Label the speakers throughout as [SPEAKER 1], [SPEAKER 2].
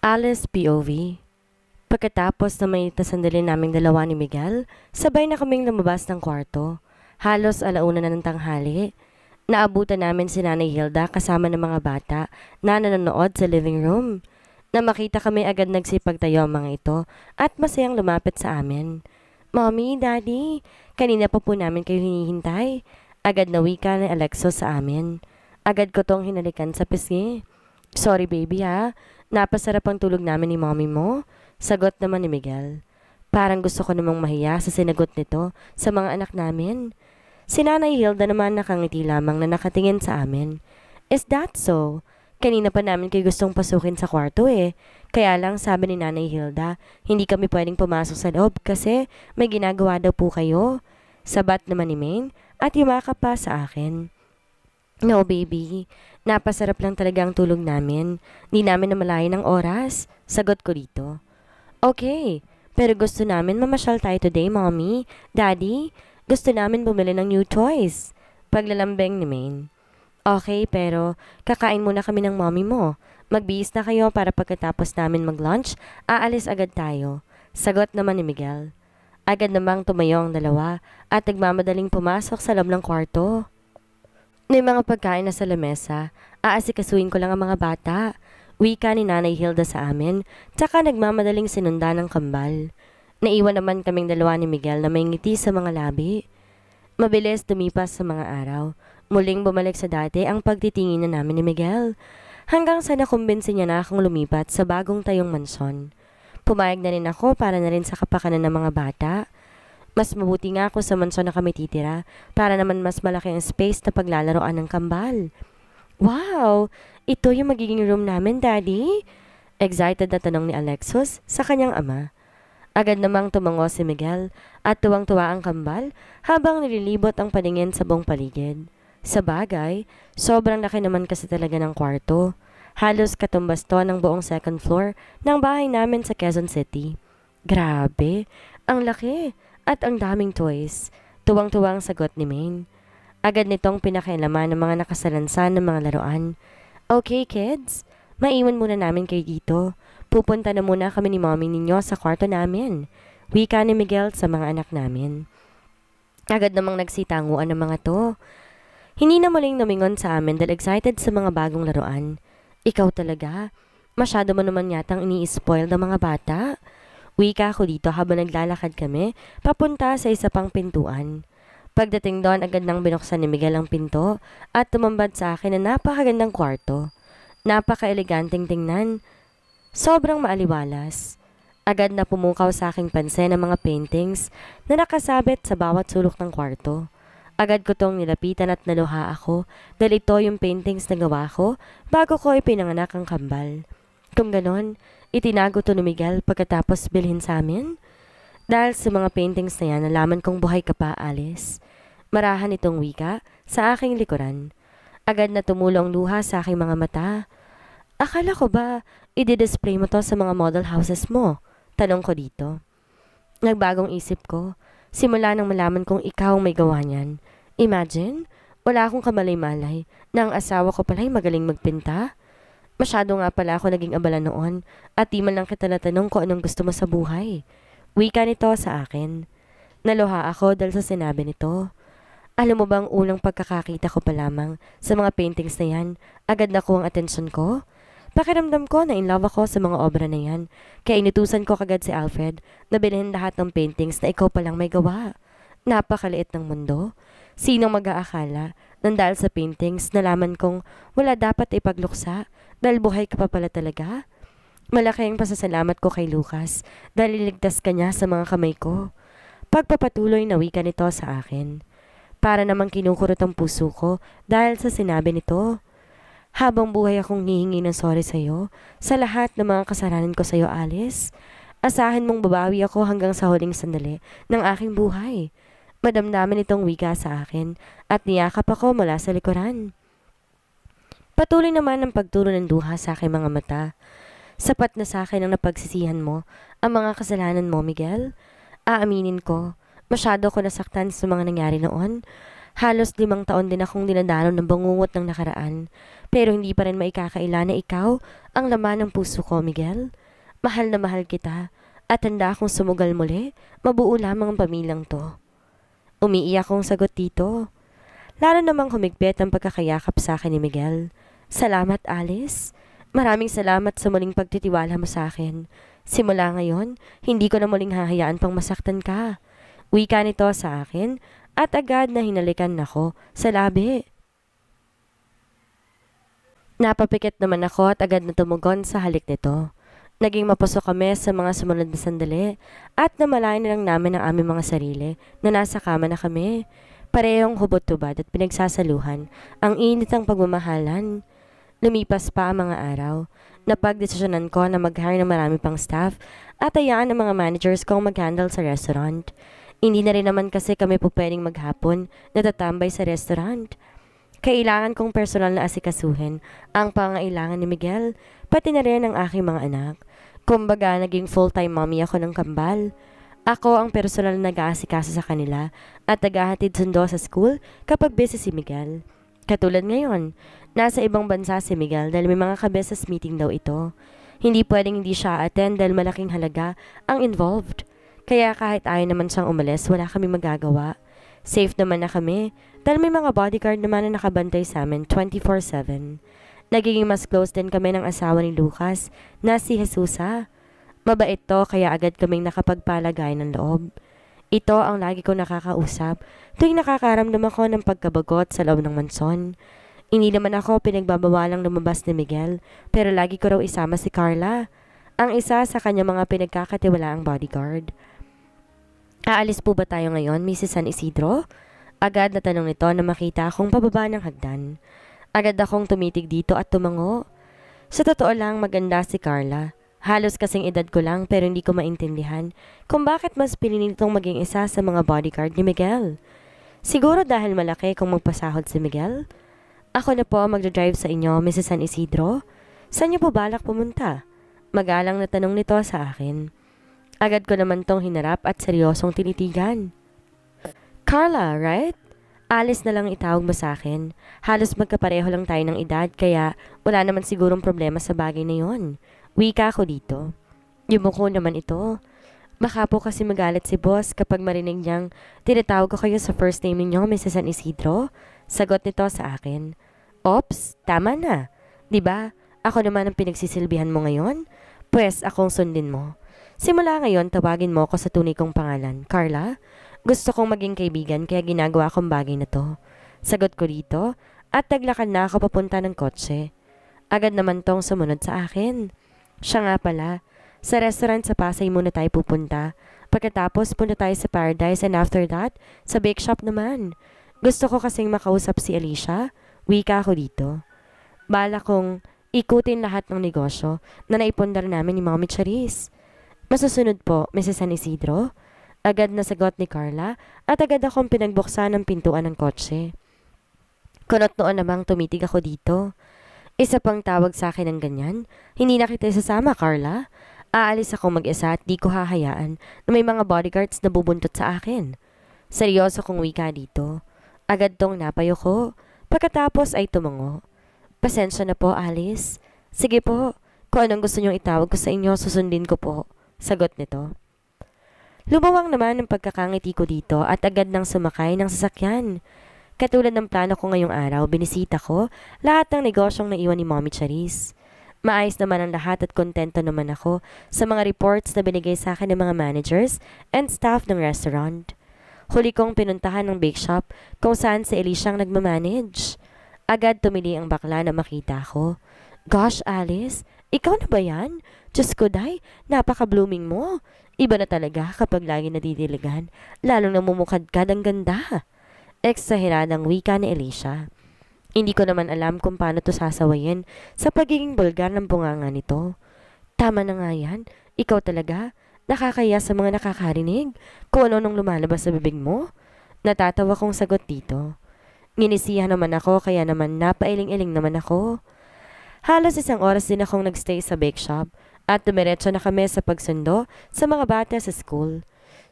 [SPEAKER 1] Alice POV. Pagkatapos na may sandali naming dalawa ni Miguel, sabay na kaming lumabas ng kwarto. Halos alauna na ng tanghali. Naabutan namin si Nanay Hilda kasama ng mga bata na nanonood sa living room. Na makita kami agad nagsipagtayo ang mga ito at masayang lumapit sa amin. Mommy, Daddy, kanina pa po namin kayo hinihintay. Agad na wika ni Alexos sa amin. Agad ko tong hinalikan sa pisngi. Sorry baby ha, napasarap ang tulog namin ni mommy mo. Sagot naman ni Miguel. Parang gusto ko namang mahiya sa sinagot nito sa mga anak namin. Si Nanay Hilda naman nakangiti lamang na nakatingin sa amin. Is that so? Kanina pa namin kayo gustong pasukin sa kwarto eh. Kaya lang sabi ni Nanay Hilda, hindi kami pwedeng pumasok sa loob kasi may ginagawa daw po kayo. Sabat naman ni Maine at yumakap pa sa akin. No baby, napasarap lang talaga ang tulog namin. Di namin namalayan ng oras. Sagot ko dito. Okay, pero gusto namin mamasyal tayo today, mommy. Daddy, gusto namin bumili ng new toys. Paglalambeng ni Maine. Okay, pero kakain muna kami ng mommy mo. Magbihis na kayo para pagkatapos namin mag-lunch, aalis agad tayo. Sagot naman ni Miguel. Agad namang tumayo ang dalawa at nagmamadaling pumasok sa loob ng kwarto. May mga pagkain na sa lamesa, aasikasuin ko lang ang mga bata. Wika ni Nanay Hilda sa amin, tsaka nagmamadaling sinunda ng kambal. Naiwan naman kaming dalawa ni Miguel na may ngiti sa mga labi. Mabilis dumipas sa mga araw. Muling bumalik sa dati ang pagtitingin na namin ni Miguel. Hanggang sa nakumbinsi niya na akong lumipat sa bagong tayong mansyon. Pumayag na rin ako para na rin sa kapakanan ng mga bata. Mas mabuti nga ako sa mansyon na kami titira para naman mas malaki ang space na paglalaroan ng kambal. Wow! Ito yung magiging room namin, Daddy? Excited na tanong ni Alexos sa kanyang ama. Agad namang tumango si Miguel at tuwang-tuwa ang kambal habang nililibot ang paningin sa buong paligid. Sa bagay, sobrang laki naman kasi talaga ng kwarto. Halos katumbas to ng buong second floor ng bahay namin sa Quezon City. Grabe, ang laki at ang daming toys. Tuwang-tuwang sagot ni Maine. Agad nitong pinakailaman ng mga nakasalansan ng mga laruan. Okay kids, maiwan muna namin kayo dito. Pupunta na muna kami ni mommy ninyo sa kwarto namin. Wika ni Miguel sa mga anak namin. Agad namang nagsitanguan ng mga to. Hindi na muling lumingon sa amin dahil excited sa mga bagong laruan. Ikaw talaga? Masyado mo naman yatang ini-spoil ng mga bata. Wika ko dito habang naglalakad kami papunta sa isa pang pintuan. Pagdating doon agad nang binuksan ni Miguel ang pinto at tumambad sa akin na napakagandang kwarto. Napaka-eleganteng tingnan. Sobrang maaliwalas. Agad na pumukaw sa aking pansin ang mga paintings na nakasabit sa bawat sulok ng kwarto. Agad ko tong nilapitan at naluha ako dahil ito yung paintings na gawa ko bago ko ipinanganak ang kambal. Kung ganon, itinago to ni Miguel pagkatapos bilhin sa amin. Dahil sa mga paintings na yan, nalaman kong buhay ka pa, Alice. Marahan itong wika sa aking likuran. Agad na tumulong luha sa aking mga mata. Akala ko ba, i-display mo to sa mga model houses mo? Tanong ko dito. Nagbagong isip ko. Simula nang malaman kong ikaw ang may gawa niyan. Imagine, wala akong kamalay-malay na ang asawa ko pala'y magaling magpinta. Masyado nga pala ako naging abala noon at di man lang kita natanong kung anong gusto mo sa buhay. Wika nito sa akin. Naluha ako dahil sa sinabi nito. Alam mo bang unang pagkakakita ko pa lamang sa mga paintings na yan, agad nakuha ang atensyon ko? Pakiramdam ko na in love ako sa mga obra na yan. Kaya inutusan ko kagad si Alfred na bilhin lahat ng paintings na ikaw palang may gawa. Napakaliit ng mundo. Sinong mag-aakala nang dahil sa paintings nalaman kong wala dapat ipagluksa dahil buhay ka pa pala talaga? Malaki ang pasasalamat ko kay Lucas dahil iligtas ka niya sa mga kamay ko. Pagpapatuloy na wika nito sa akin. Para namang kinukurot ang puso ko dahil sa sinabi nito. Habang buhay akong hihingi ng sorry sa'yo sa lahat ng mga kasalanan ko sa'yo, Alice. Asahan mong babawi ako hanggang sa huling sandali ng aking buhay. Madamdamin itong wika sa akin at niyakap ako mula sa likuran. Patuloy naman ang pagturo ng duha sa aking mga mata. Sapat na sa akin ang napagsisihan mo ang mga kasalanan mo, Miguel. Aaminin ko, masyado ko nasaktan sa mga nangyari noon. Halos 5 taon din akong dinadalo ng bangungot ng nakaraan, pero hindi pa rin maikakaila na ikaw ang laman ng puso ko, Miguel. Mahal na mahal kita, at handa akong sumugal muli, mabuo lamang ang pamilyang to. Umiiyak akong sagot dito. Lalo namang humigpit ang pagkakayakap sa akin ni Miguel. Salamat, Alice. Maraming salamat sa muling pagtitiwala mo sa akin. Simula ngayon, hindi ko na muling hahayaan pang masaktan ka. Wika nito sa akin at agad na hinalikan ako sa labi. Napapikit naman ako at agad na tumugon sa halik nito. Naging mapuso kami sa mga sumunod na sandali at namalayan na lang namin ang aming mga sarili na nasa kama na kami. Parehong hubot-tubad at pinagsasaluhan ang init ng pagmamahalan. Lumipas pa ang mga araw. Napagdesisyonan ko na mag-hire ng marami pang staff at hayaan ang mga managers kong mag-handle sa restaurant. Hindi na rin naman kasi kami po pwedeng maghapon na tatambay sa restaurant. Kailangan kong personal na asikasuhin ang pangailangan ni Miguel, pati na rin ang aking mga anak. Kumbaga, naging full-time mommy ako ng kambal. Ako ang personal na nag-aasikaso sa kanila at naghahatid sundo sa school kapag busy si Miguel. Katulad ngayon, nasa ibang bansa si Miguel dahil may mga ka-business meeting daw ito. Hindi pwedeng hindi siya attend dahil malaking halaga ang involved. Kaya kahit ayaw naman siyang umalis, wala kami magagawa. Safe naman na kami dahil may mga bodyguard naman na nakabantay sa amin 24/7. Nagiging mas close din kami ng asawa ni Lucas na si Jesusa. Mabait to kaya agad kaming nakapagpalagay ng loob. Ito ang lagi ko nakakausap tuwing nakakaramdam ako ng pagkabagot sa loob ng manson. Hindi naman ako pinagbabawalang lumabas ni Miguel pero lagi ko raw isama si Carla, ang isa sa kanya mga pinagkakatiwalaang bodyguard. Aalis po ba tayo ngayon, Mrs. San Isidro? Agad na tanong nito na makita akong pababa ng hagdan. Agad akong tumitig dito at tumango. Sa totoo lang maganda si Carla. Halos kasing edad ko lang pero hindi ko maintindihan kung bakit mas pinili nitong maging isa sa mga bodyguard ni Miguel. Siguro dahil malaki kung magpasahod si Miguel. Ako na po magdadrive sa inyo, Mrs. San Isidro. Saan niyo po balak pumunta? Magalang na tanong nito sa akin. Agad ko naman tong hinarap at seryosong tinitigan. Carla, right? Alice na lang itawag mo sa akin. Halos magkapareho lang tayo ng edad kaya wala naman sigurong problema sa bagay na yon. Wika ko dito. Yumuko naman ito. Baka po kasi magalit si boss kapag marinig niyang tinatawag ko kayo sa first name ninyo, Mrs. San Isidro. Sagot nito sa akin. Ops, tama na. Diba? Ako naman ang pinagsisilbihan mo ngayon? Pwes akong sundin mo. Simula ngayon, tawagin mo ako sa tunay kong pangalan. Carla, gusto kong maging kaibigan kaya ginagawa kong bagay na to. Sagot ko dito at taglakad na ako papunta ng kotse. Agad naman tong sumunod sa akin. Siya nga pala, sa restaurant sa Pasay muna tayo pupunta. Pagkatapos punta tayo sa Paradise and after that, sa bake shop naman. Gusto ko kasing makausap si Alicia. Wika ako dito. Bala kong ikutin lahat ng negosyo na naipundar namin ni Mommy Charis. Masusunod po, Mrs. San Isidro. Agad na sagot ni Carla at agad akong pinagbuksan ng pintuan ng kotse. Kunot noon namang tumitig ako dito. Isa pang tawag sa akin ng ganyan. Hindi na kita sasama, Carla. Aalis ako mag-isa at di ko hahayaan na may mga bodyguards na bubuntot sa akin. Seryoso kong wika dito. Agad tong napayo ko. Pagkatapos ay tumango. Pasensya na po, Alice. Sige po, kung anong gusto niyong itawag ko sa inyo, susundin ko po. Sagot nito. Lumawang naman ang pagkakangiti ko dito at agad nang sumakay ng sasakyan. Katulad ng plano ko ngayong araw, binisita ko lahat ng negosyong naiwan ni Mommy Charis. Maayos naman ang lahat at kontento naman ako sa mga reports na binigay sa akin ng mga managers and staff ng restaurant. Huli kong pinuntahan ng bake shop kung saan si Alicia ang nagmamanage. Agad tumili ang bakla na makita ko. Gosh, Alice, ikaw na ba yan? Diyos ko, day, napaka-blooming mo. Iba na talaga kapag lagi nadidiligan, lalong namumukadkad ang ganda. Eksaheradang wika ni Alicia. Hindi ko naman alam kung paano to sasawayin sa pagiging bulgar ng bunganga nito. Tama na nga yan, ikaw talaga, nakakaya sa mga nakakarinig kung ano nung lumalabas sa bibig mo. Natatawa kong sagot dito. Nginisihan naman ako kaya naman napailing-iling naman ako. Halos 1 oras din akong nagstay sa bake shop at dumiretso na kami sa pagsundo sa mga bata sa school.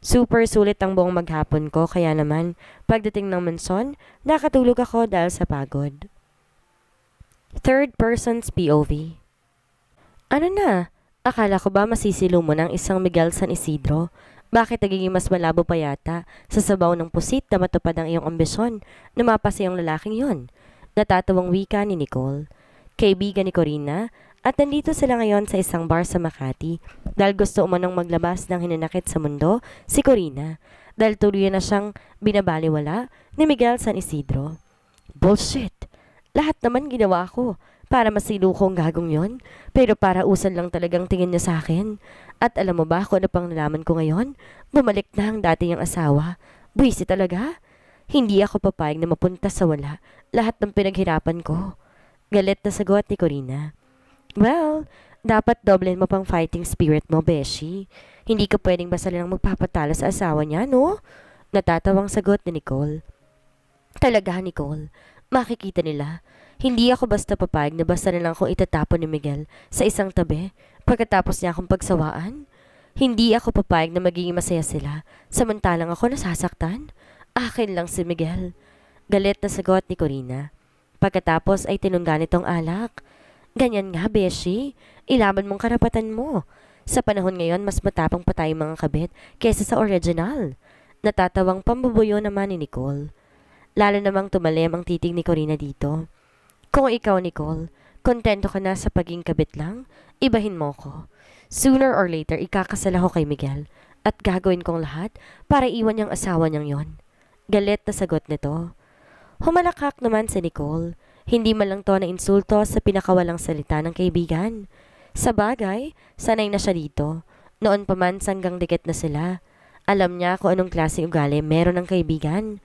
[SPEAKER 1] Super sulit ang buong maghapon ko kaya naman pagdating ng Monson, nakatulog ako dahil sa pagod. Third person's POV. Ano na? Akala ko ba masisilo mo ng isang Miguel San Isidro? Bakit nagiging mas malabo pa yata sa sabaw ng pusit na matupad ang iyong ambisyon na mapasa yung lalaking yon? Natatawang wika ni Nicole. Kaibigan ni Corina at nandito sila ngayon sa isang bar sa Makati dahil gusto umanong maglabas ng hinanakit sa mundo si Corina dahil tuloy na siyang binabaliwala ni Miguel San Isidro. Bullshit! Lahat naman ginawa ko para masilo ko ang gagong yon, pero para usan lang talagang tingin niya sa akin. At alam mo ba kung ano pang nalaman ko ngayon? Bumalik na ang dati niyang asawa. Buwisi talaga. Hindi ako papayag na mapunta sa wala lahat ng pinaghirapan ko. Galit na sagot ni Corina. Well, dapat doblen mo pang fighting spirit mo, Beshi. Hindi ka pwedeng basta lang magpapatalo sa asawa niya, no? Natatawang sagot ni Nicole. Talaga, Nicole. Makikita nila. Hindi ako basta papayag na basta na lang akong itatapon ni Miguel sa isang tabi pagkatapos niya akong pagsawaan. Hindi ako papayag na magiging masaya sila samantalang ako nasasaktan. Akin lang si Miguel. Galit na sagot ni Corina. Pagkatapos ay tinunggan itong alak. Ganyan nga, Beshi. Ilaban mong karapatan mo. Sa panahon ngayon, mas matapang pa tayong mga kabit kaysa sa original. Natatawang pambubuyo naman ni Nicole. Lalo namang tumalim ang titig ni Corina dito. Kung ikaw, Nicole, kontento ka na sa paging kabit lang, ibahin mo ko. Sooner or later, ikakasal ako kay Miguel at gagawin kong lahat para iwan niyang asawa niyang yon. Galit na sagot nito. Humalakak naman si Nicole. Hindi man lang to na insulto sa pinakawalang salita ng kaibigan. Sa bagay, sanay na siya dito. Noon pa man sanggang dikit na sila. Alam niya kung anong klaseng ugali meron ng kaibigan.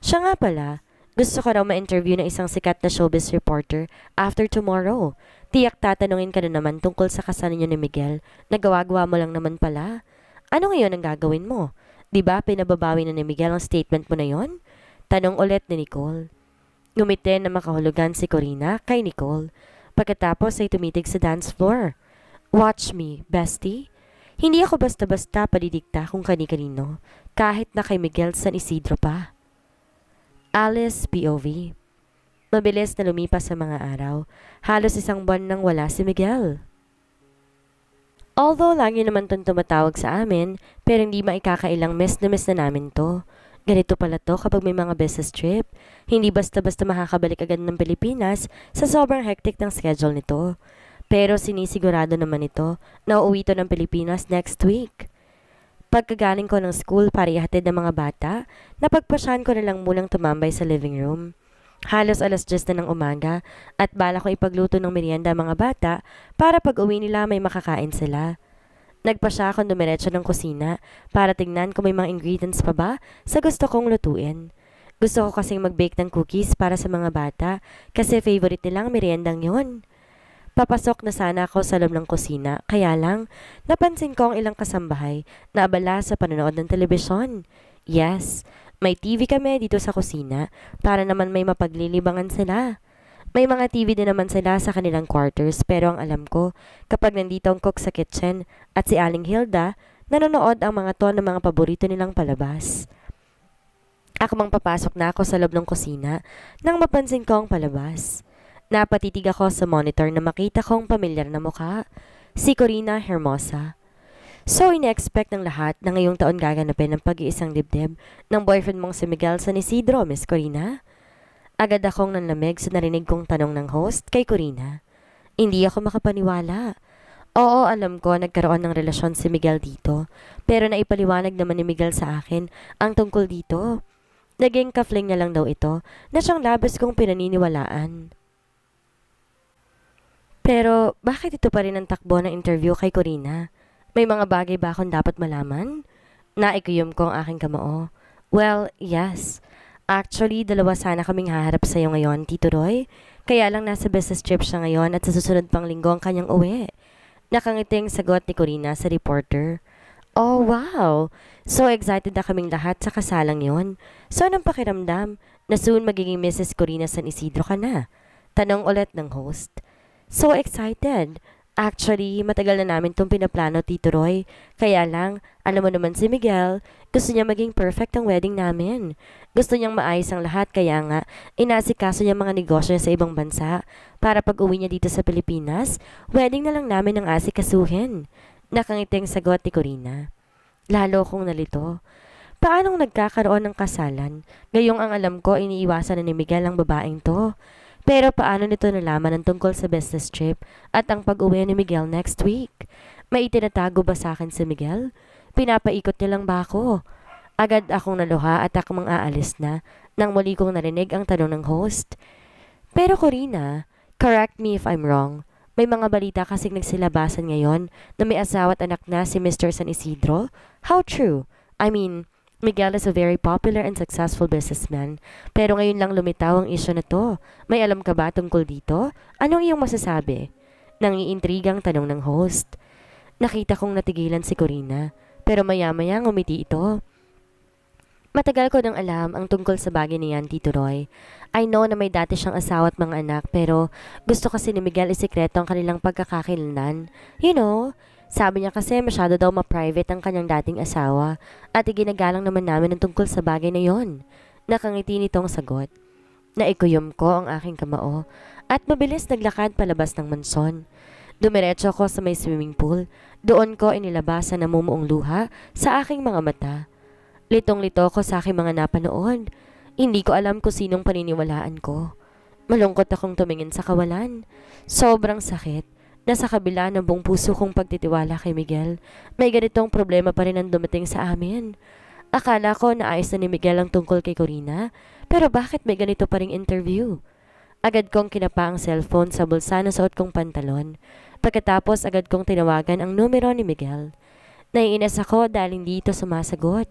[SPEAKER 1] Siya nga pala, gusto ko raw ma-interview ng isang sikat na showbiz reporter after tomorrow. Tiyak tatanungin ka na naman tungkol sa kasal niyo ni Miguel na gawa-gawa mo lang naman pala. Ano ngayon ang gagawin mo? Diba pinababawi na ni Miguel ang statement mo na yon? Tanong ulit ni Nicole. Ngumiti na makahulugan si Corina kay Nicole. Pagkatapos ay tumitig sa dance floor. Watch me, bestie. Hindi ako basta-basta padidikta kung kani-kanino, kahit na kay Miguel San Isidro pa. Alice POV. Mabilis na lumipas sa mga araw. Halos isang buwan nang wala si Miguel. Although lagi naman itong tumatawag sa amin, pero hindi maikakailang miss na namin to. Ganito pala to kapag may mga business trip. Hindi basta-basta makakabalik agad ng Pilipinas sa sobrang hectic ng schedule nito. Pero sinisigurado naman ito na uuwi to ng Pilipinas next week. Pagkagaling ko ng school para ihatid ng mga bata, napagpasyahan ko na lang munang tumambay sa living room. Halos 10:00 na ng umaga at bala ko ipagluto ng merienda mga bata para pag uwi nila may makakain sila. Nagpasya akong dumiretso ng kusina para tingnan kung may mga ingredients pa ba sa gusto kong lutuin. Gusto ko kasing mag-bake ng cookies para sa mga bata kasi favorite nilang meriendang yon. Papasok na sana ako sa loob ng kusina, kaya lang, napansin ko ang ilang kasambahay na abala sa panonood ng telebisyon. Yes, may TV kami dito sa kusina para naman may mapaglilibangan sila. May mga TV din naman sila sa kanilang quarters pero ang alam ko, kapag nandito ang cook sa kitchen at si Aling Hilda, nanonood ang mga to ng mga paborito nilang palabas. Ako mang papasok na ako sa loob ng kusina nang mapansin ko ang palabas. Napatitig ako sa monitor na makita kong pamilyar na mukha, si Corina Hermosa. So ine-expect ng lahat na ngayong taon gaganapin ang pag-iisang dibdib ng boyfriend mong si Miguel San Isidro, Miss Corina? Agad akong nanlamig sa narinig kong tanong ng host kay Corina. Hindi ako makapaniwala. Oo, alam ko nagkaroon ng relasyon si Miguel dito, pero naipaliwanag naman ni Miguel sa akin ang tungkol dito. Naging kafling niya lang daw ito na siyang labis kong pinaniniwalaan. Pero bakit ito pa rin ang takbo ng interview kay Corina? May mga bagay ba akong dapat malaman? Naikuyom ko ang aking kamao. Well, yes. Actually, 2 sana kaming haharap sa iyo ngayon, Tito Roy. Kaya lang nasa business trip siya ngayon at sa susunod pang linggo ang kanyang uwi. Nakangiting sagot ni Corina sa reporter. Oh, wow! So excited na kaming lahat sa kasalang yon. So anong pakiramdam na soon magiging Mrs. Corina San Isidro ka na? Tanong ulit ng host. So excited. Actually, matagal na namin itong pinaplano, Tito Roy. Kaya lang, alam mo naman si Miguel, gusto niya maging perfect ang wedding namin. Gusto niyang maayos ang lahat kaya nga, inasikaso niya mga negosyo niya sa ibang bansa. Para pag uwi niya dito sa Pilipinas, wedding na lang namin ang asikasuhin. Nakangiting sagot ni Corina. Lalo kong nalito. Paanong nagkakaroon ng kasalan? Gayong ang alam ko, iniiwasan na ni Miguel ang babaeng to. Pero paano nito nalaman ang tungkol sa business trip at ang pag-uwi ni Miguel next week? May itinatago ba sa akin si Miguel? Pinapaikot niya lang ba ako? Agad akong naluha at akong aalis na nang muli kong narinig ang tanong ng host. Pero Corina, correct me if I'm wrong. May mga balita kasing nagsilabasan ngayon na may asawa at anak na si Mr. San Isidro. How true? I mean, Miguel is a very popular and successful businessman. Pero ngayon lang lumitaw ang isyu na to. May alam ka ba tungkol dito? Anong iyong masasabi? Nangiintrigang tanong ng host. Nakita kong natigilan si Corina. Pero maya-maya ngumiti ito. Matagal ko nang alam ang tungkol sa bagay niyan, Tito Roy. I know na may dati siyang asawa at mga anak pero gusto kasi ni Miguel isikreto ang kanilang pagkakakilanlan. You know, sabi niya kasi masyado daw ma-private ang kanyang dating asawa at iginagalang naman namin ang tungkol sa bagay na yon. Nakangiti nitong sagot. Naikuyom ko ang aking kamao at mabilis naglakad palabas ng manson. Dumiretso ko sa may swimming pool. Doon ko inilabas ang namumuong luha sa aking mga mata. Litong-lito ko sa aking mga napanood. Hindi ko alam kung sinong paniniwalaan ko. Malungkot akong tumingin sa kawalan. Sobrang sakit. Nasa kabila ng buong puso kong pagtitiwala kay Miguel, may ganitong problema pa rin ang dumating sa amin. Akala ko naayos na ni Miguel ang tungkol kay Corina, pero bakit may ganito pa ring interview? Agad kong kinapa ang cellphone sa bulsa na suot kong pantalon. Pagkatapos agad kong tinawagan ang numero ni Miguel. Naiinis ako dahil hindi ito sumasagot.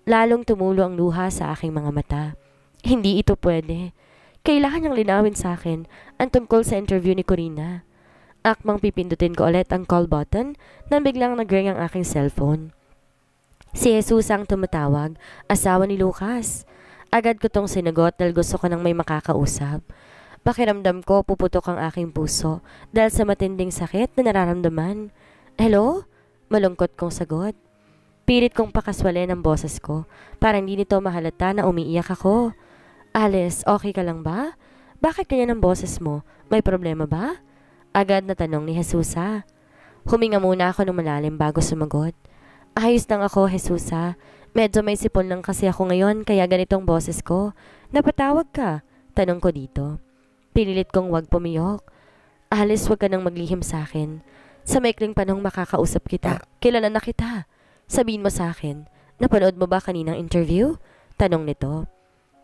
[SPEAKER 1] Lalong tumulo ang luha sa aking mga mata. Hindi ito pwede. Kailangan niyang linawin sa akin ang tungkol sa interview ni Corina. Akmang pipindutin ko ulit ang call button nang biglang nag-ring ang aking cellphone. Si Jesus ang tumatawag, asawa ni Lucas. Agad ko tong sinagot dahil gusto ko nang may makakausap. Pakiramdam ko puputok ang aking puso dahil sa matinding sakit na nararamdaman. Hello? Malungkot kong sagot. Pilit kong pakaswalin ang boses ko para hindi nito mahalata na umiiyak ako. Alice, okay ka lang ba? Bakit ganyan ang boses mo? May problema ba? Agad na tanong ni Jesusa. Huminga muna ako ng malalim bago sumagot. Ayos lang ako, Jesusa. Medyo may sipon lang kasi ako ngayon kaya ganitong boses ko. Napatawag ka? Tanong ko dito. Pinilit kong wag pumiyok. Alice, wag ka nang maglihim sa akin. Sa maikling panahong makakausap kita, kilala na kita. Sabihin mo sa akin, napanood mo ba kaninang interview? Tanong nito.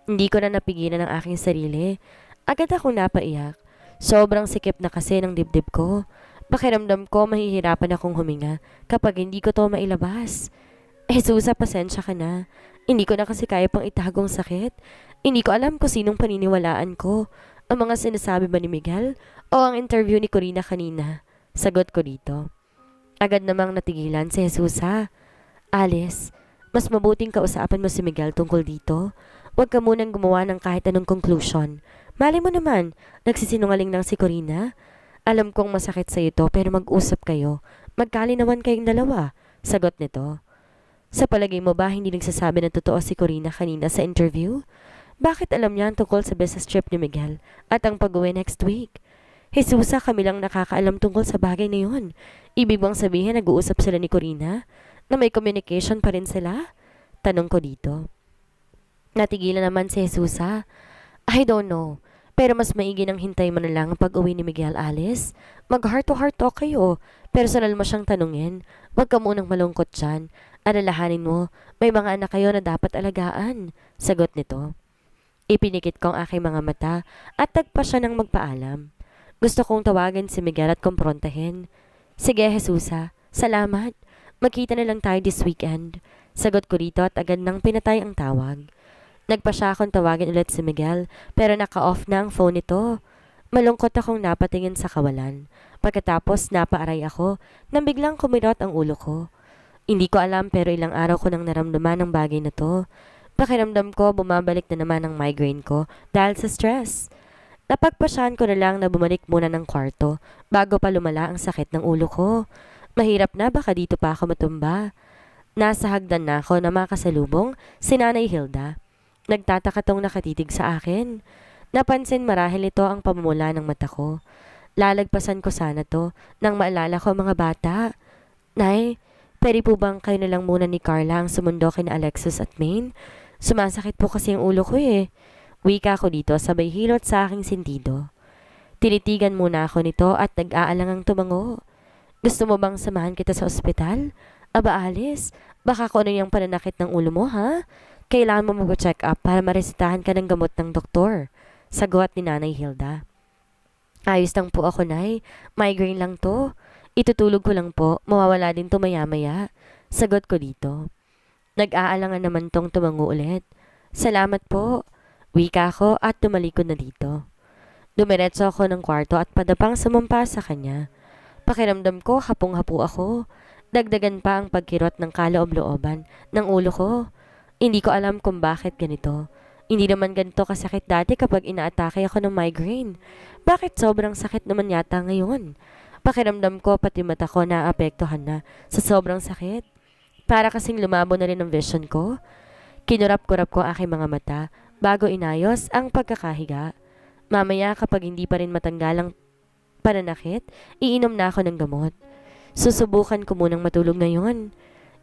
[SPEAKER 1] Hindi ko na napigilan ang aking sarili. Agad akong napaiyak. Sobrang sikip na kasi ng dibdib ko. Pakiramdam ko mahihirapan akong huminga kapag hindi ko to mailabas. Jesusa, pasensya ka na. Hindi ko na kasi kaya pang itagong sakit. Hindi ko alam kung sinong paniniwalaan ko. Ang mga sinasabi ba ni Miguel o ang interview ni Corina kanina? Sagot ko dito. Agad namang natigilan si Jesusa. Alice, mas mabuting kausapan mo si Miguel tungkol dito. Huwag ka munang gumawa ng kahit anong conclusion. Mali mo naman, nagsisinungaling lang si Corina. Alam kong masakit sa ito pero mag-usap kayo. Magkalinawan kayong dalawa. Sagot nito. Sa palagay mo ba hindi nagsasabi ng totoo si Corina kanina sa interview? Bakit alam niya ang tungkol sa business trip ni Miguel at ang pag-uwi next week? Jesusa, kami lang nakakaalam tungkol sa bagay na yun. Ibig bang sabihin nag-uusap sila ni Corina? Na may communication pa rin sila? Tanong ko dito. Natigilan naman si Jesusa. I don't know. Pero mas maigi nang hintay mo na lang ang pag-uwi ni Miguel, Alice. Mag-heart to heart talk kayo. Personal mo siyang tanungin. Huwag ka munang malungkot dyan. Alalahanin mo, may mga anak kayo na dapat alagaan. Sagot nito. Ipinikit ko ang aking mga mata at tagpa siya ng magpaalam. Gusto kong tawagan si Miguel at kumprontahin. Sige, Jesusa. Salamat. Magkita na lang tayo this weekend. Sagot ko dito at agad nang pinatay ang tawag. Nagpa siya akong tawagin ulit si Miguel pero naka-off na ang phone nito. Malungkot akong napatingin sa kawalan. Pagkatapos napaaray ako nang biglang kumirot ang ulo ko. Hindi ko alam pero ilang araw ko nang naramdaman ang bagay na to. Pakiramdam ko bumabalik na naman ang migraine ko dahil sa stress. Napagpasyahan ko na lang na bumalik muna ng kwarto bago pa lumala ang sakit ng ulo ko. Mahirap na, baka dito pa ako matumba. Nasa hagdan na ako na makasalubong si Nanay Hilda. Nagtataka tong nakatitig sa akin. Napansin marahil ito ang pamumula ng mata ko. Lalagpasan ko sana to nang maalala ko ang mga bata. Nay, pwede po bang kayo na lang muna ni Carla ang sumundo kina Alexis at Maine? Sumasakit po kasi ang ulo ko eh. Wika ko dito sabay hilot sa aking sentido. Tinitigan muna ako nito at nag-aalangang tumango. Gusto mo bang samahan kita sa ospital? Aba Alice, baka kung ano yung pananakit ng ulo mo ha? Kailangan mo mag-check up para maresetahan ka ng gamot ng doktor. Sagot ni Nanay Hilda. Ayos lang po ako, Nay. Migraine lang to. Itutulog ko lang po. Mawawala din to maya-maya. Sagot ko dito. Nag-aalangan naman tong tumango ulit. Salamat po. Wika ko at tumalikod na dito. Dumiretso ako ng kwarto at padapang sumampa sa kanya. Pakiramdam ko, hapong-hapo ako. Dagdagan pa ang pagkirot ng kaloob-looban ng ulo ko. Hindi ko alam kung bakit ganito. Hindi naman ganito kasakit dati kapag inaatake ako ng migraine. Bakit sobrang sakit naman yata ngayon? Pakiramdam ko pati mata ko naapektuhan na sa sobrang sakit. Para kasing lumabo na rin ang vision ko. Kinurap-kurap ko aking mga mata bago inayos ang pagkakahiga. Mamaya kapag hindi pa rin matanggal ang pananakit, iinom na ako ng gamot. Susubukan ko munang matulog ngayon.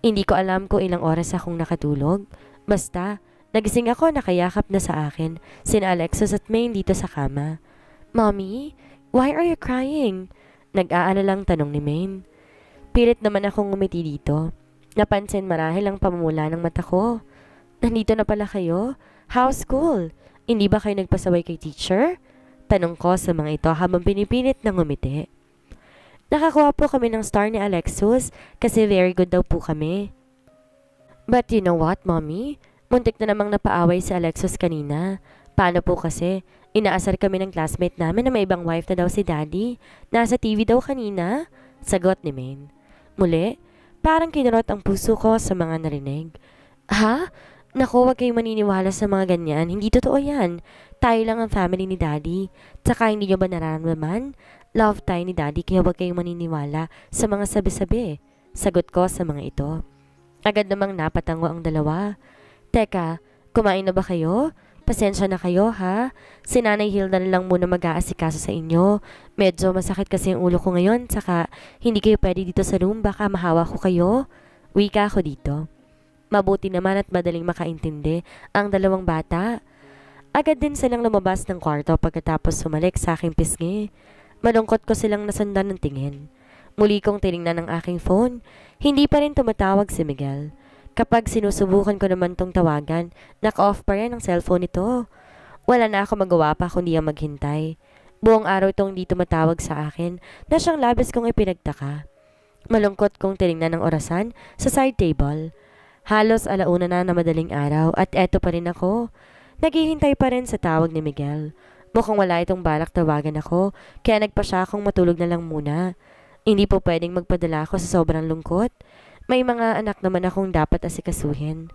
[SPEAKER 1] Hindi ko alam kung ilang oras akong nakatulog. Basta, nagising ako nakayakap na sa akin sina Alexis at Maine dito sa kama. Mommy, why are you crying? Nag-aalalang tanong ni Maine. Pilit naman akong ngumiti dito. Napansin marahil ang pamumula ng mata ko. Nandito na pala kayo? How's school? Hindi ba kayo nagpasaway kay teacher? Tanong ko sa mga ito habang pinipilit na ngumiti. Nakakuha po kami ng star ni Alexis kasi very good daw po kami. But you know what, Mommy? Muntik na namang napaaway si Alexis kanina. Paano po kasi? Inaasar kami ng classmate namin na may ibang wife na daw si Daddy. Nasa TV daw kanina. Sagot ni Maine. Muli, parang kinurot ang puso ko sa mga narinig. Ha? Naku, wag kayong maniniwala sa mga ganyan. Hindi totoo yan. Tayo lang ang family ni Daddy. Tsaka hindi nyo ba nararamdaman? Love tayo ni Daddy kaya wag kayong maniniwala sa mga sabi-sabi. Sagot ko sa mga ito. Agad namang napatango ang dalawa. Teka, kumain na ba kayo? Pasensya na kayo ha? Si Nanay Hilda na lang muna mag-aasikaso sa inyo. Medyo masakit kasi ang ulo ko ngayon. Tsaka hindi kayo pwede dito sa room. Baka mahawa ko kayo. Wika ako dito. Mabuti naman at madaling makaintindi ang dalawang bata. Agad din silang lumabas ng kwarto pagkatapos sumalik sa aking pisngi. Malungkot ko silang nasundan ng tingin. Muli kong tinignan ang aking phone. Hindi pa rin tumatawag si Miguel. Kapag sinusubukan ko naman tong tawagan, naka-off pa rin ang cellphone nito. Wala na ako magawa pa kundi ang maghintay. Buong araw itong hindi tumatawag sa akin na siyang labis kong ipinagtaka. Malungkot kong tinignan ang orasan sa side table. Halos alauna na madaling araw at eto pa rin ako. Naghihintay pa rin sa tawag ni Miguel. Mukhang wala itong balak tawagan ako kaya nagpa siya akong matulog na lang muna. Hindi po pwedeng magpadala ako sa sobrang lungkot. May mga anak naman akong dapat asikasuhin.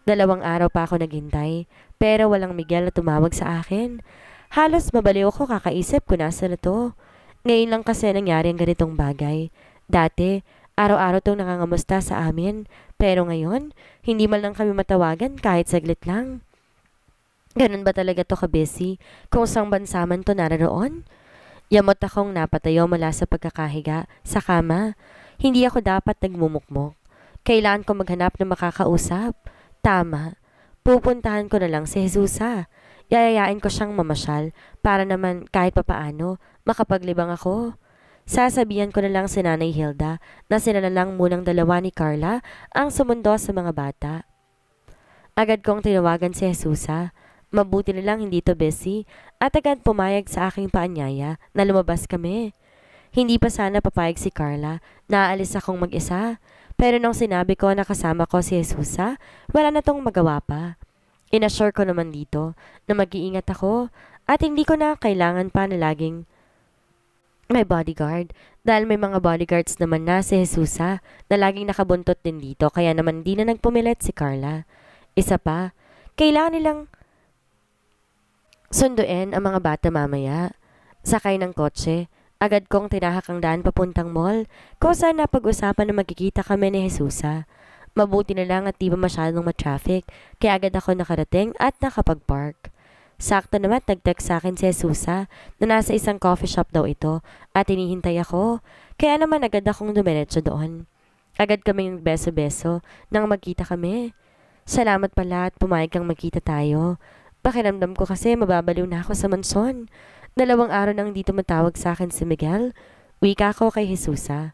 [SPEAKER 1] 2 araw pa ako naghintay, pero walang Miguel na tumawag sa akin. Halos mabaliw ako kakaisip kung nasa na to. Ngayon lang kasi nangyari ang ganitong bagay. Dati, araw-araw itong nangangamusta sa amin, pero ngayon, hindi man lang kami matawagan kahit saglit lang. Ganun ba talaga to ka-busy kung saan bansa man to nararoon? Yamot akong napatayo mula sa pagkakahiga sa kama. Hindi ako dapat nagmumukmok. Kailangan ko maghanap ng makakausap. Tama. Pupuntahan ko na lang si Jesusa. Yayayain ko siyang mamasyal para naman kahit papaano makapaglibang ako. Sasabihan ko na lang si Nanay Hilda na sila na lang munang dalawa ni Carla ang sumundo sa mga bata. Agad kong tinawagan si Jesusa. Mabuti na lang hindi to busy at agad pumayag sa aking paanyaya na lumabas kami. Hindi pa sana papayag si Carla, naaalis akong mag-isa. Pero nung sinabi ko na kasama ko si Jesusa, wala na tong magawa pa. Inassure ko naman dito na mag-iingat ako at hindi ko na kailangan pa na laging may bodyguard. Dahil may mga bodyguards naman na si Jesusa na laging nakabuntot din dito kaya naman di na nagpumilit si Carla. Isa pa, kailangan nilang Sunduin ang mga bata mamaya. Sakay ng kotse, agad kong tinahak ang daan papuntang mall, kung saan napag-usapan na magkikita kami ni Jesusa. Mabuti na lang at di ba masyadong ma-traffic, kaya agad ako nakarating at nakapag-park. Sakto naman nag-text sa akin si Jesusa na nasa isang coffee shop daw ito at hinihintay ako, kaya naman agad akong dumiretso doon. Agad kaming beso-beso nang magkita kami. Salamat pala at pumayag kang magkita tayo. Pakiramdam ko kasi mababaliw na ako sa mansyon. 2 araw nang dito matawag sa akin si Miguel. Wika ko kay Jesusa.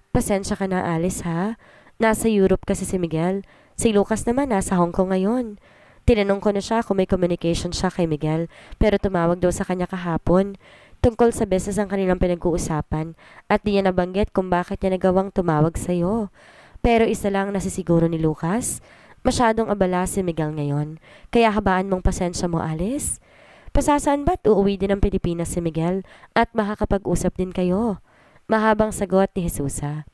[SPEAKER 1] Pasensya ka na, Alice, ha? Nasa Europe kasi si Miguel. Si Lucas naman nasa Hong Kong ngayon. Tinanong ko na siya kung may communication siya kay Miguel, pero tumawag daw sa kanya kahapon tungkol sa business ang kanilang pinag-uusapan at di niya nabanggit kung bakit niya nagawang tumawag sa'yo. Pero isa lang nasisiguro ni Lucas, masyadong abala si Miguel ngayon. Kaya habaan mong pasensya mo, Alice. Pasasaan ba't uuwi din ng Pilipinas si Miguel at makakapag-usap din kayo? Mahabang sagot ni Jesusa.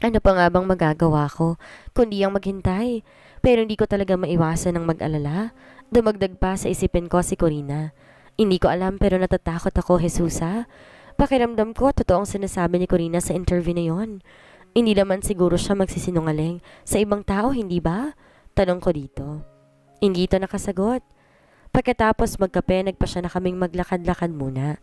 [SPEAKER 1] Ano pa nga bang magagawa ko kundi ang maghintay? Pero hindi ko talaga maiwasan ng mag-alala. Dumagdag pa sa isipin ko si Corina. Hindi ko alam pero natatakot ako, Jesusa. Pakiramdam ko totoong sinasabi ni Corina sa interview na yon. Hindi naman siguro siya magsisinungaling sa ibang tao, hindi ba? Tanong ko dito. Hindi ito nakasagot. Pagkatapos magkape, nagpa siya na kaming maglakad-lakad muna.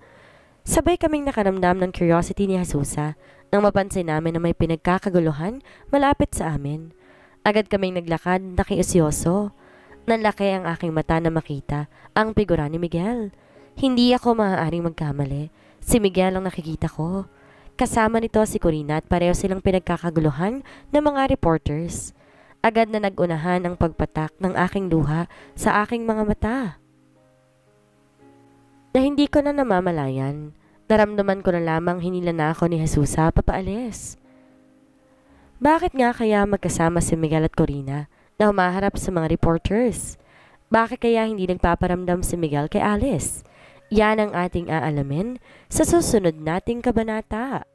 [SPEAKER 1] Sabay kaming nakaramdam ng curiosity ni Jesusa nang mapansin namin na may pinagkakaguluhan malapit sa amin. Agad kaming naglakad, nakiusyoso. Nanlaki ang aking mata na makita ang figura ni Miguel. Hindi ako maaaring magkamali. Si Miguel ang nakikita ko. Kasama nito si Corina at pareho silang pinagkakaguluhan ng mga reporters. Agad na nagunahan ang pagpatak ng aking luha sa aking mga mata. Na hindi ko na namamalayan, naramdaman ko na lamang hinila na ako ni Jesusa papaalis. Bakit nga kaya magkasama si Miguel at Corina na humaharap sa mga reporters? Bakit kaya hindi nagpaparamdam si Miguel kay Alice? Yan ang ating aalamin sa susunod nating kabanata.